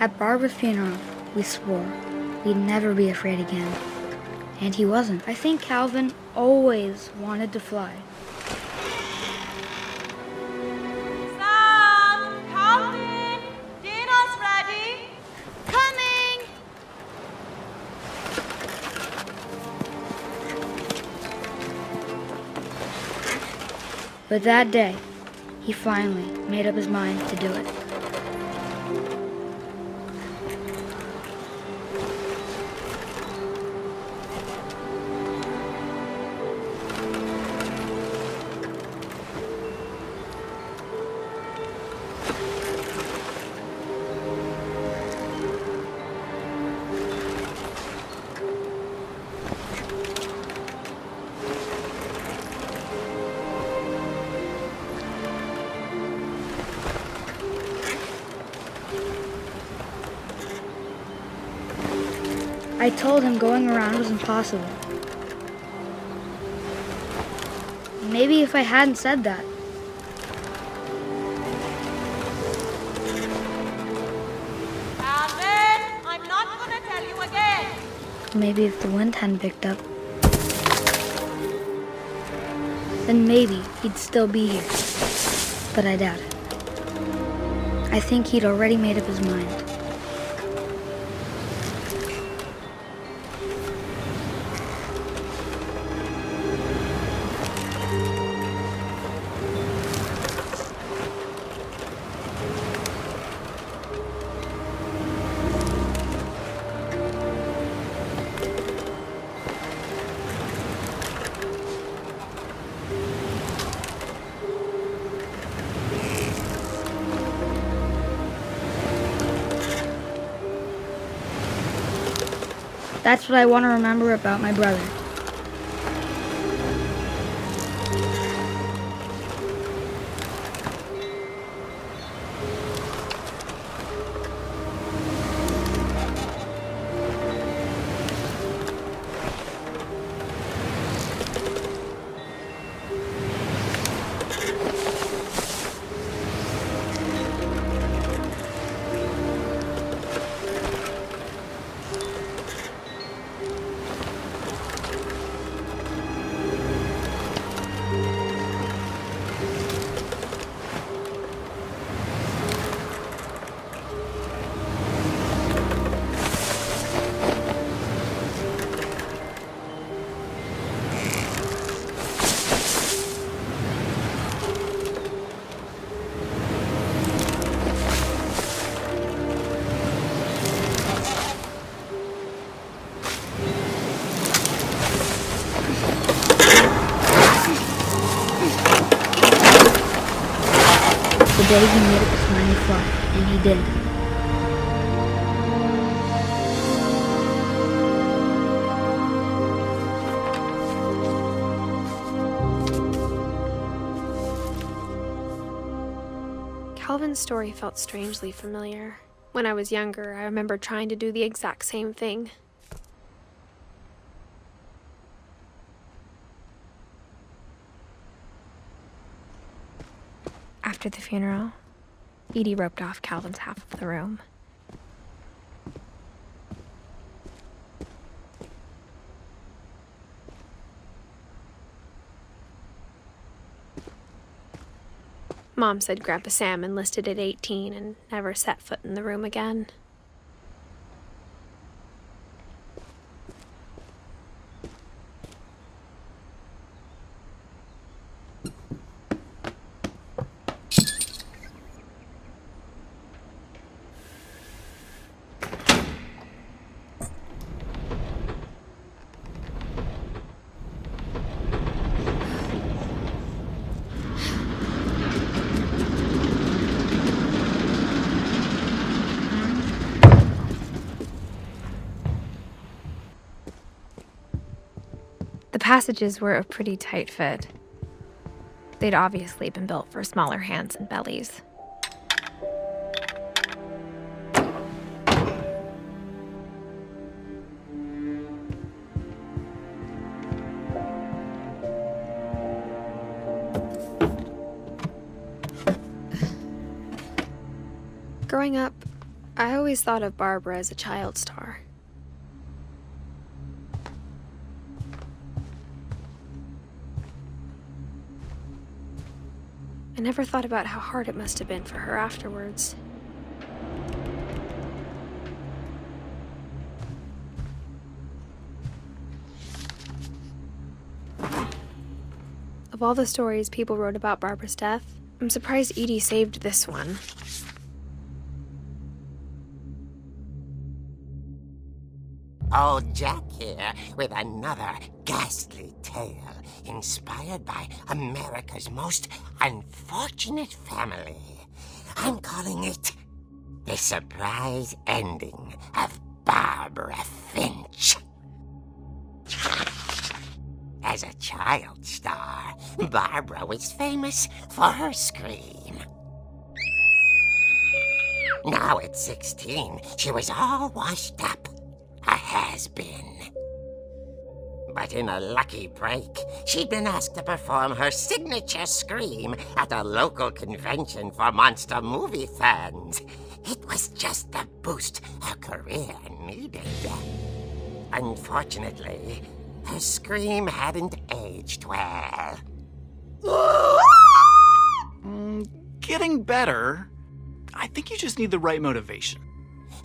At Barbara's funeral, we swore we'd never be afraid again. And he wasn't. I think Calvin always wanted to fly. Sam! Calvin! Dinner's ready! Coming! But that day, he finally made up his mind to do it. I told him going around was impossible. Maybe if I hadn't said that. Calvin, I'm not gonna tell you again. Maybe if the wind hadn't picked up, then maybe he'd still be here. But I doubt it. I think he'd already made up his mind. That's what I want to remember about my brother. The day he made up his mind to fly, and he did. Calvin's story felt strangely familiar. When I was younger, I remember trying to do the exact same thing. After the funeral, Edie roped off Calvin's half of the room. Mom said Grandpa Sam enlisted at 18 and never set foot in the room again. The passages were a pretty tight fit. They'd obviously been built for smaller hands and bellies. Growing up, I always thought of Barbara as a child star. I never thought about how hard it must have been for her afterwards. Of all the stories people wrote about Barbara's death, I'm surprised Edie saved this one. Old Jack here with another ghastly tale inspired by America's most unfortunate family. I'm calling it The Surprise Ending of Barbara Finch. As a child star, Barbara was famous for her scream. Now at 16, she was all washed up. A has-been. But in a lucky break, she'd been asked to perform her signature scream at a local convention for monster movie fans. It was just the boost her career needed. Unfortunately, her scream hadn't aged well. Getting better. I think you just need the right motivation.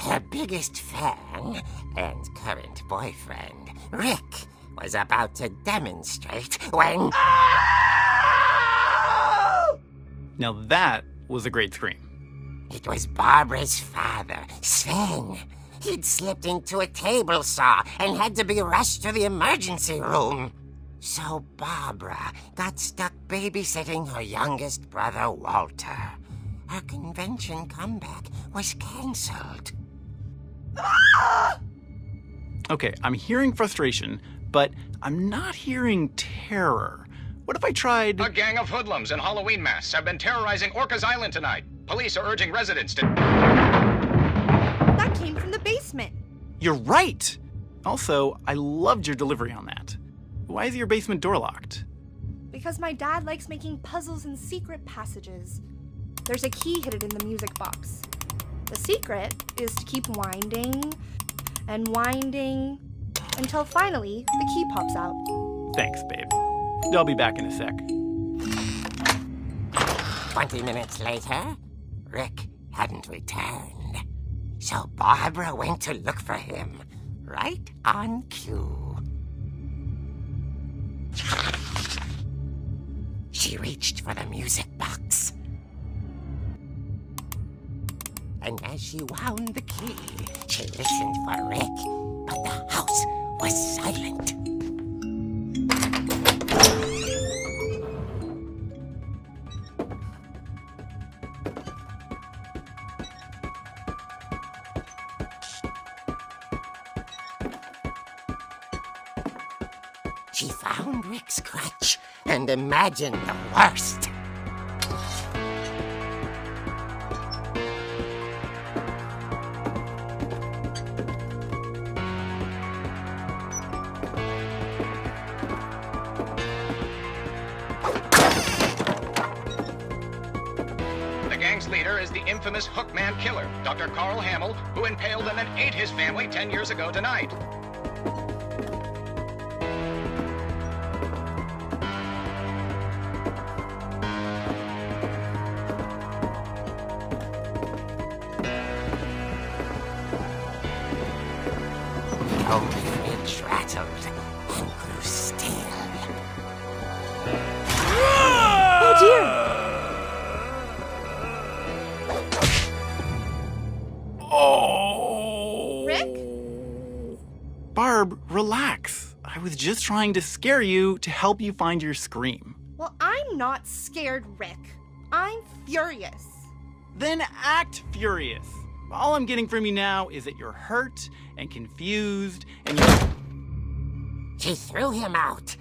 Her biggest fan and current boyfriend, Rick, was about to demonstrate when... Now that was a great scream. It was Barbara's father, Sven. He'd slipped into a table saw and had to be rushed to the emergency room. So Barbara got stuck babysitting her youngest brother, Walter. Her convention comeback was cancelled. Okay, I'm hearing frustration, but I'm not hearing terror. What if I tried... A gang of hoodlums in Halloween masks have been terrorizing Orcas Island tonight. Police are urging residents to... That came from the basement. You're right! Also, I loved your delivery on that. Why is your basement door locked? Because my dad likes making puzzles and secret passages. There's a key hidden in the music box. The secret is to keep winding and winding until finally the key pops out. Thanks, babe. I'll be back in a sec. 20 minutes later, Rick hadn't returned. So Barbara went to look for him, right on cue. She reached for the music box. And as she wound the key, she listened for Rick, but the house was silent. She found Rick's crutch and imagined the worst. The gang's leader is the infamous Hookman killer, Dr. Carl Hamill, who impaled and then ate his family 10 years ago tonight. Old Finch rattled and grew still. Oh dear! Oh! Rick? Barb, relax. I was just trying to scare you to help you find your scream. Well, I'm not scared, Rick. I'm furious. Then act furious. All I'm getting from you now is that you're hurt and confused and you're... She threw him out,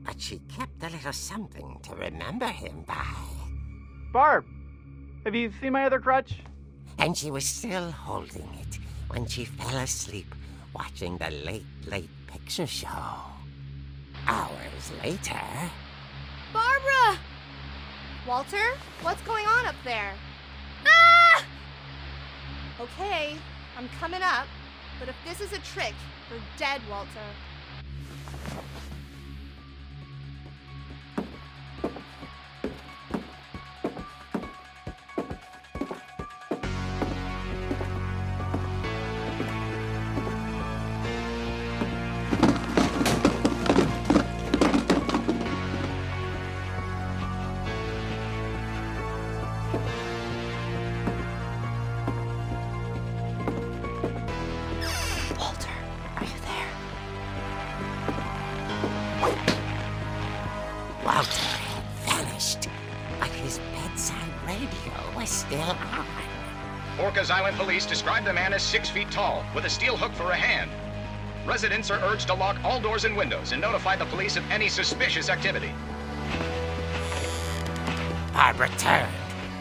but she kept a little something to remember him by. Barb, have you seen my other crutch? And she was still holding it when she fell asleep watching the late picture show. Hours later... Barbara! Walter, what's going on up there? Ah! Okay, I'm coming up, but if this is a trick, you're dead, Walter. Walter had vanished, but his bedside radio was still on. Orcas Island police describe the man as 6 feet tall, with a steel hook for a hand. Residents are urged to lock all doors and windows and notify the police of any suspicious activity. Barbara turned,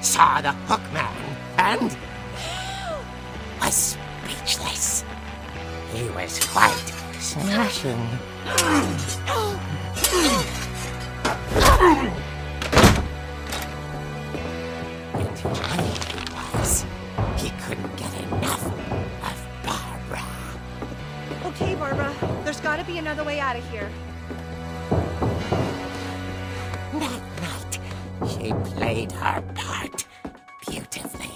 saw the hook man, and was speechless. He was quite smashing. And who he was, he couldn't get enough of Barbara. Okay, Barbara, there's gotta be another way out of here. That night, she played her part beautifully.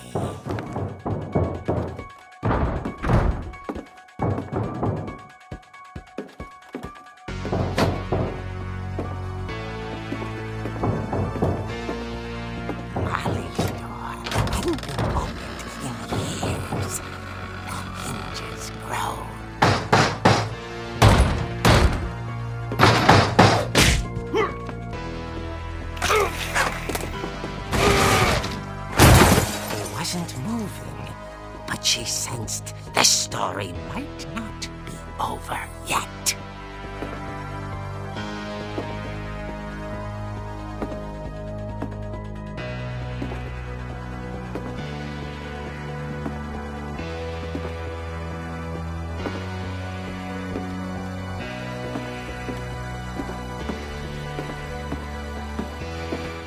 Molly's door hadn't been opened in years. The hinges groaned. He wasn't moving, but she sensed the story might not be over yet.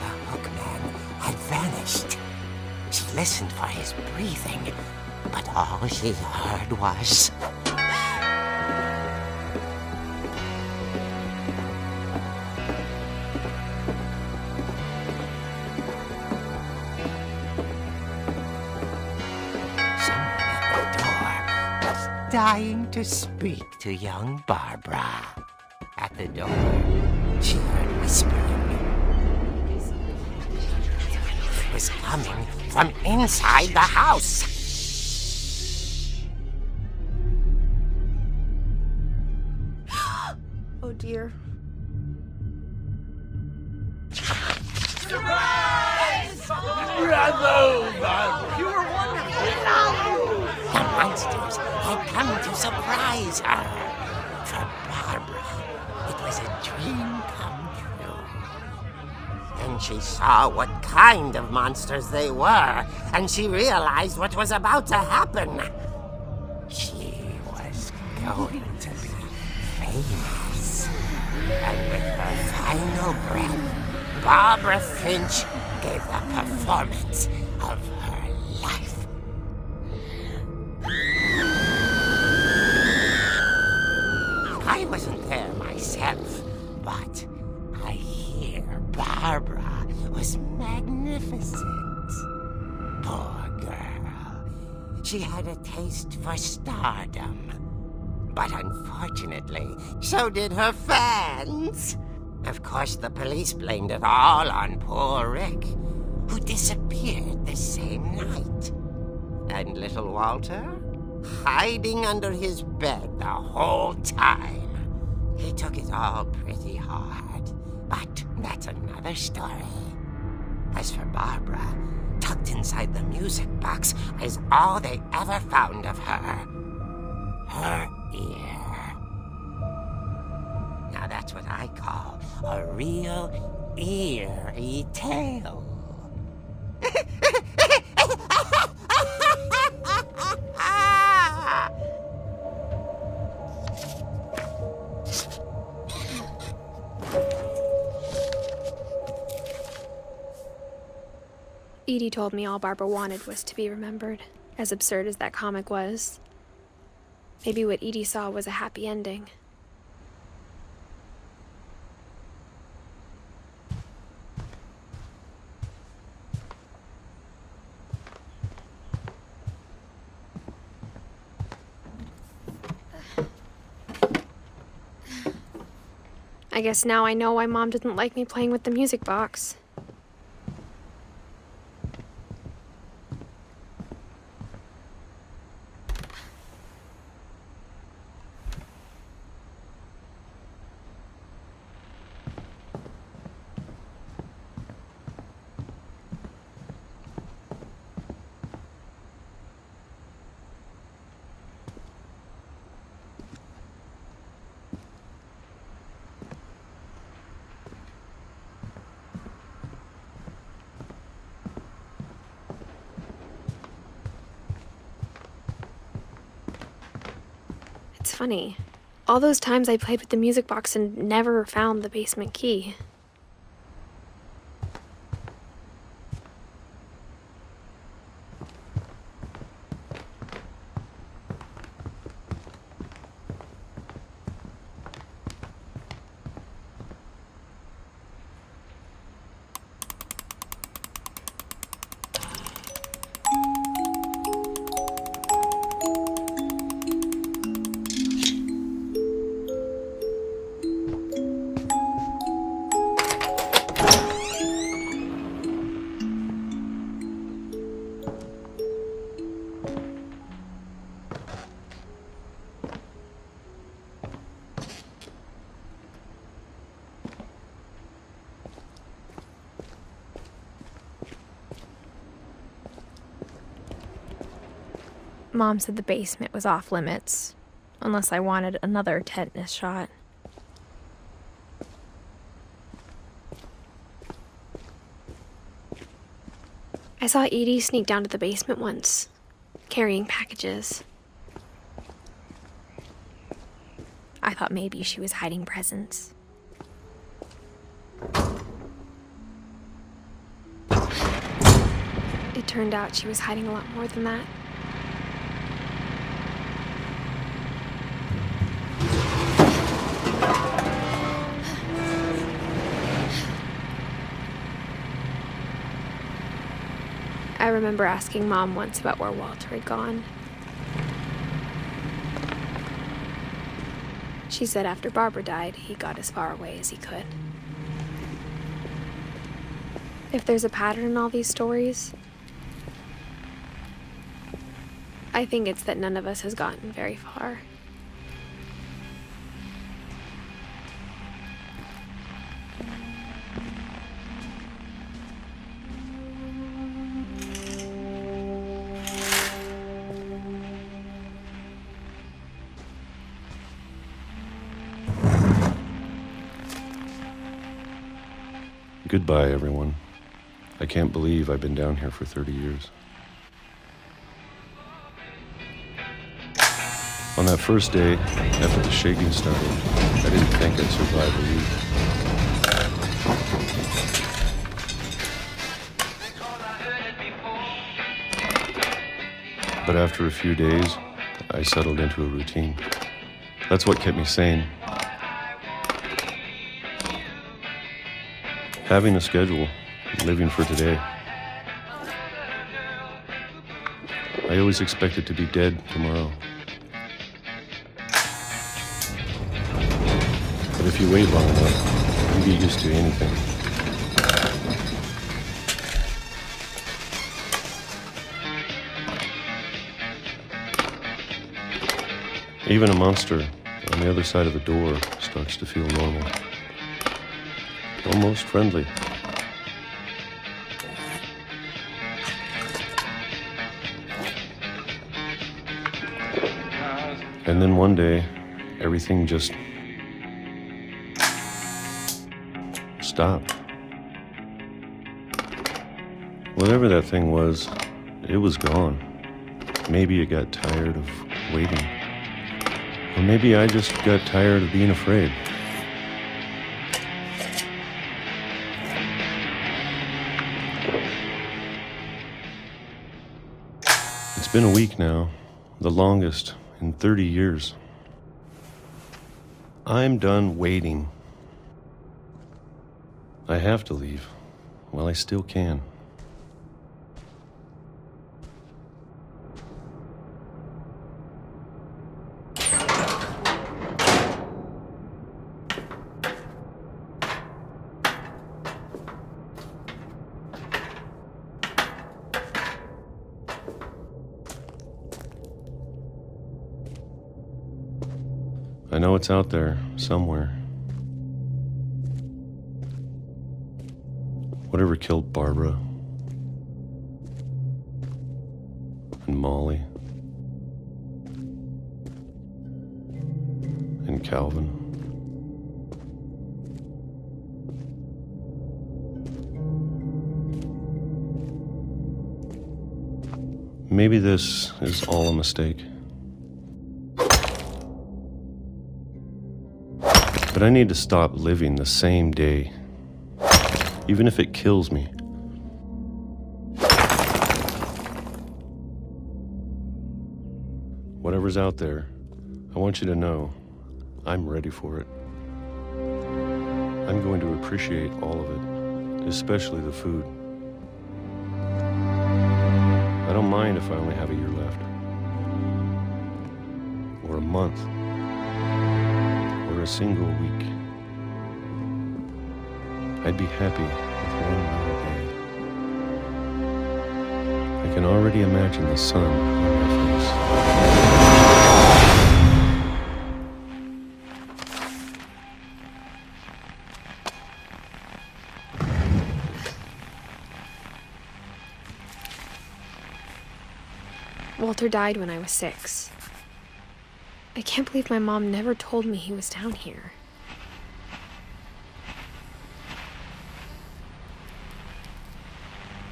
The hookman had vanished. She listened for his breathing, but all she heard was... someone at the door was dying to speak to young Barbara. At the door, she heard whispering. It was coming from inside the house. Oh dear. The monsters had come to surprise her. For Barbara, it was a dream come true. Then she saw what kind of monsters they were, and she realized what was about to happen. She was going to be famous. And with her final breath, Barbara Finch gave the performance of her life. I wasn't there myself, but I hear Barbara was magnificent. Poor girl. She had a taste for stardom. But unfortunately, so did her fans. Of course, the police blamed it all on poor Rick, who disappeared the same night. And little Walter? Hiding under his bed the whole time. He took it all pretty hard, but that's another story. As for Barbara, tucked inside the music box is all they ever found of her. Her ear. Now that's what I call a real eerie tale. Edie told me all Barbara wanted was to be remembered. As absurd as that comic was, maybe what Edie saw was a happy ending. I guess now I know why Mom didn't like me playing with the music box. It's funny. All those times I played with the music box and never found the basement key. Mom said the basement was off limits, unless I wanted another tetanus shot. I saw Edie sneak down to the basement once, carrying packages. I thought maybe she was hiding presents. It turned out she was hiding a lot more than that. I remember asking Mom once about where Walter had gone. She said after Barbara died, he got as far away as he could. If there's a pattern in all these stories, I think it's that none of us has gotten very far. Goodbye, everyone. I can't believe I've been down here for 30 years. On that first day, after the shaking started, I didn't think I'd survive a week. But after a few days, I settled into a routine. That's what kept me sane. Having a schedule, living for today. I always expected to be dead tomorrow. But if you wait long enough, you get used to anything. Even a monster on the other side of the door starts to feel normal. Almost friendly. And then one day, everything just stopped. Whatever that thing was, it was gone. Maybe it got tired of waiting. Or maybe I just got tired of being afraid. It's been a week now, the longest in 30 years. I'm done waiting. I have to leave while I still can. I know it's out there, somewhere. Whatever killed Barbara and Molly and Calvin. Maybe this is all a mistake. But I need to stop living the same day, even if it kills me. Whatever's out there, I want you to know I'm ready for it. I'm going to appreciate all of it, especially the food. I don't mind if I only have a year left, or a month, or a single week. I'd be happy with one more day. I can already imagine the sun on my face. Walter died when I was 6. I can't believe my mom never told me he was down here.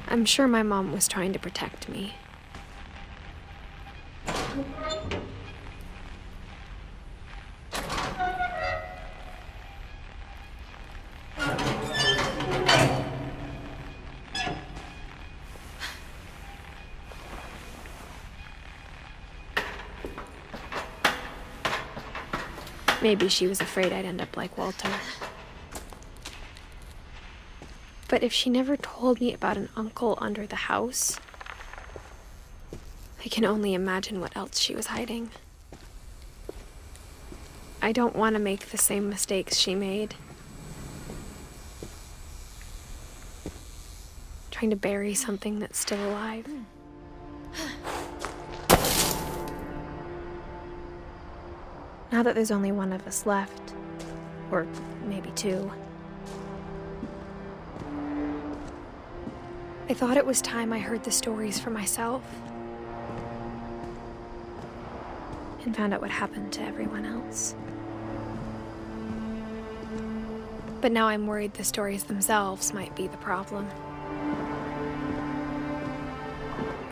I'm sure my mom was trying to protect me. Maybe she was afraid I'd end up like Walter. But if she never told me about an uncle under the house, I can only imagine what else she was hiding. I don't want to make the same mistakes she made. Trying to bury something that's still alive. Now that there's only one of us left, or maybe 2, I thought it was time I heard the stories for myself and found out what happened to everyone else. But now I'm worried the stories themselves might be the problem.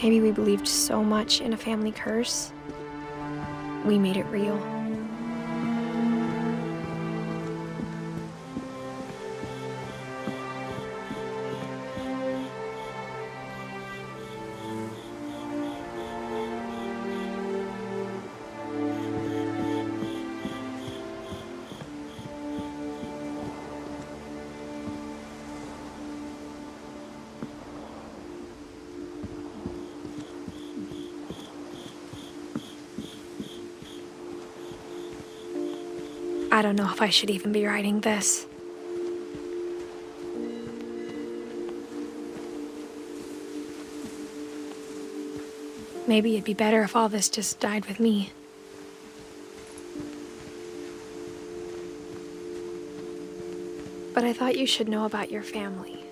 Maybe we believed so much in a family curse, we made it real. I don't know if I should even be writing this. Maybe it'd be better if all this just died with me. But I thought you should know about your family.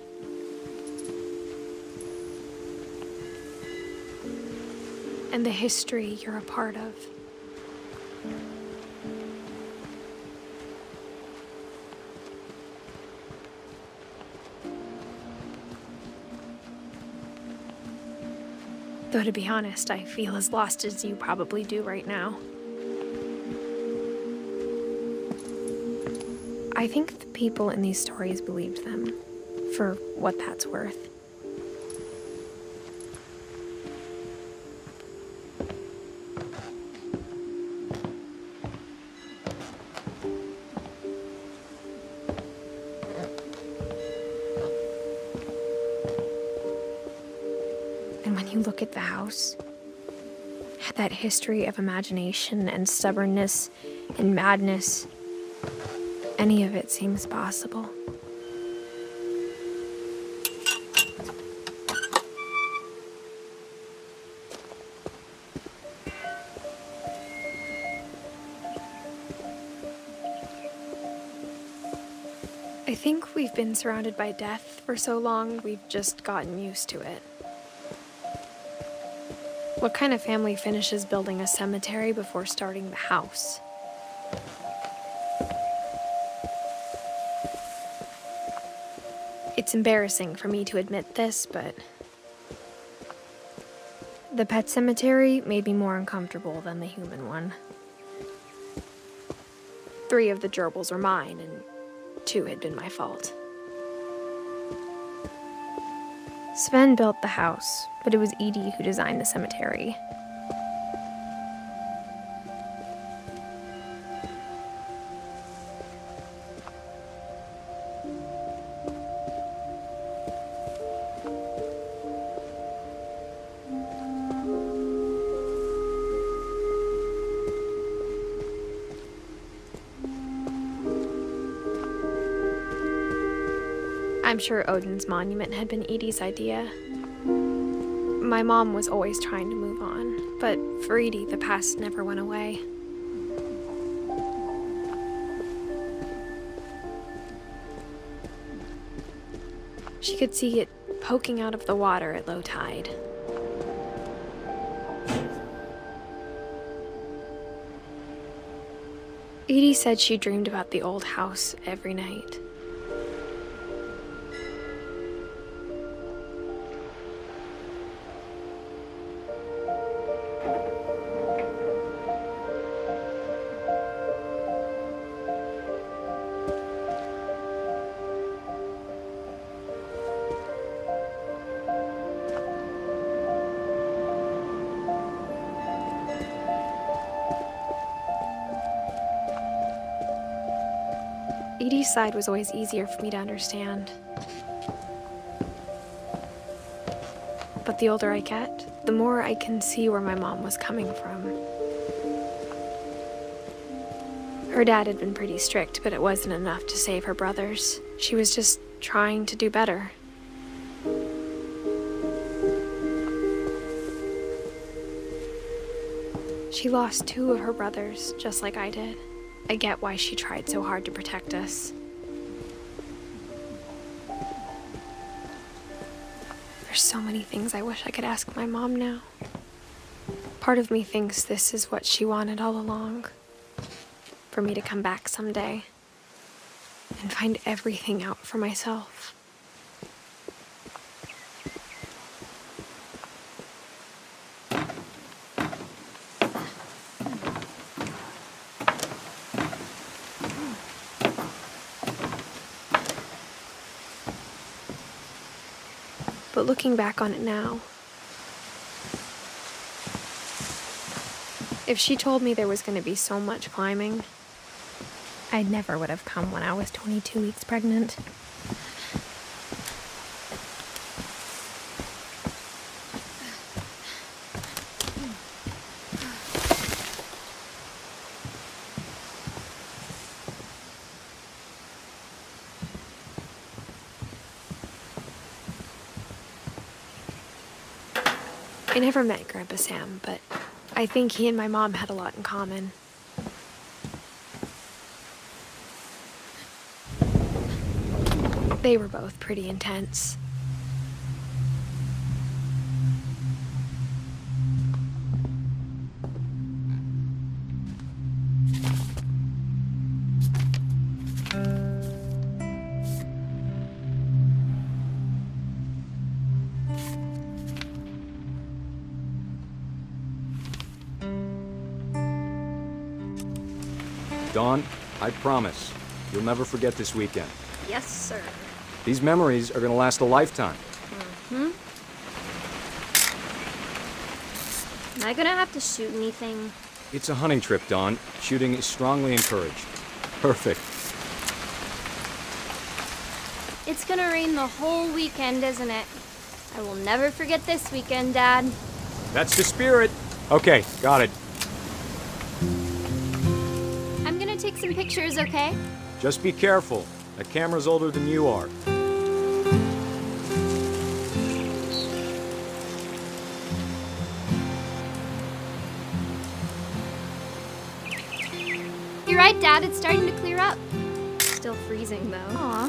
And the history you're a part of. Though to be honest, I feel as lost as you probably do right now. I think the people in these stories believed them, for what that's worth. And when you look at the house, it had that history of imagination and stubbornness and madness. Any of it seems possible. I think we've been surrounded by death for so long, we've just gotten used to it. What kind of family finishes building a cemetery before starting the house? It's embarrassing for me to admit this, but the pet cemetery made me more uncomfortable than the human one. 3 of the gerbils were mine, and 2 had been my fault. Sven built the house, but it was Edie who designed the cemetery. I'm sure Odin's monument had been Edie's idea. My mom was always trying to move on, but for Edie, the past never went away. She could see it poking out of the water at low tide. Edie said she dreamed about the old house every night. Edie's side was always easier for me to understand. But the older I get, the more I can see where my mom was coming from. Her dad had been pretty strict, but it wasn't enough to save her brothers. She was just trying to do better. She lost 2 of her brothers, just like I did. I get why she tried so hard to protect us. There's so many things I wish I could ask my mom now. Part of me thinks this is what she wanted all along. For me to come back someday and find everything out for myself. But looking back on it now, if she told me there was going to be so much climbing, I never would have come when I was 22 weeks pregnant. I never met Grandpa Sam, but I think he and my mom had a lot in common. They were both pretty intense. Dawn, I promise, you'll never forget this weekend. Yes, sir. These memories are gonna last a lifetime. Am I gonna have to shoot anything? It's a hunting trip, Dawn. Shooting is strongly encouraged. Perfect. It's gonna rain the whole weekend, isn't it? I will never forget this weekend, Dad. That's the spirit. Okay, got it. I'm gonna take some pictures, okay? Just be careful. That camera's older than you are. You're right, Dad. It's starting to clear up. Still freezing, though. Aw.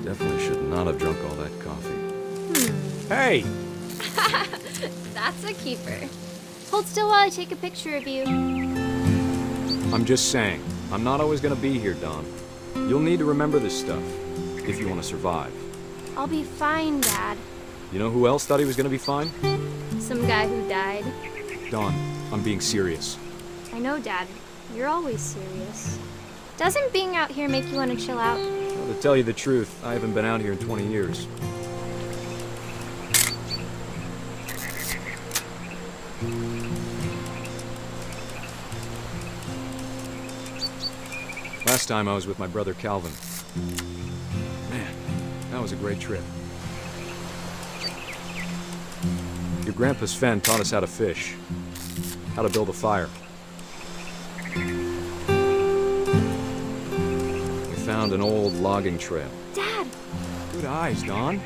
Definitely should not have drunk all that coffee. Hey! That's a keeper. Hold still while I take a picture of you. I'm just saying, I'm not always gonna be here, Don. You'll need to remember this stuff, if you want to survive. I'll be fine, Dad. You know who else thought he was gonna be fine? Some guy who died. Don, I'm being serious. I know, Dad. You're always serious. Doesn't being out here make you want to chill out? Well, to tell you the truth, I haven't been out here in 20 years. Last time I was with my brother Calvin. Man, that was a great trip. Your grandpa Sven taught us how to fish, how to build a fire. We found an old logging trail. Dad! Good eyes, Don.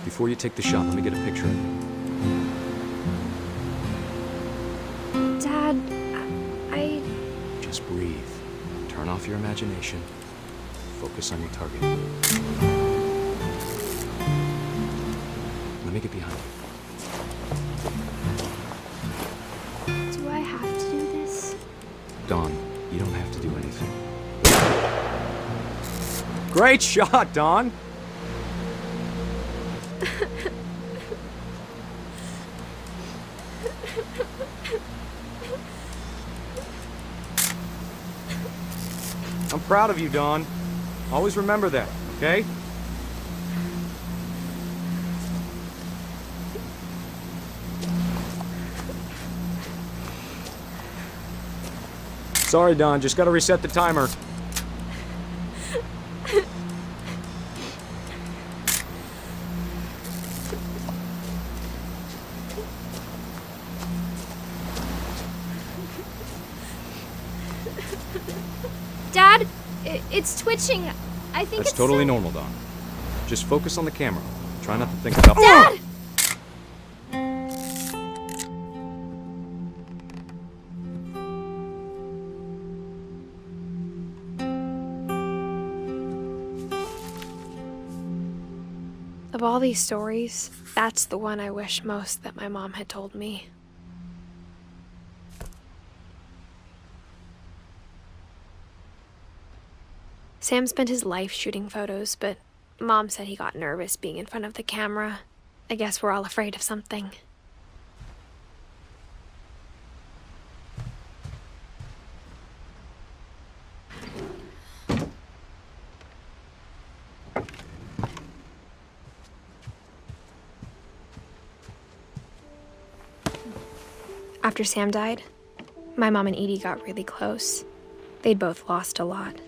Before you take the shot, let me get a picture of you. Dad, I... Just breathe. Turn off your imagination. Focus on your target. Let me get behind you. Do I have to do this? Don, you don't have to do anything. Great shot, Don! proud of you, Dawn. Always remember that, okay? Sorry, Dawn, just gotta reset the timer. Dad, it's twitching. I think That's it's totally normal, Dawn. Just focus on the camera. Try not to think about— Dad! Of all these stories, that's the one I wish most that my mom had told me. Sam spent his life shooting photos, but Mom said he got nervous being in front of the camera. I guess we're all afraid of something. After Sam died, my mom and Edie got really close. They'd both lost a lot.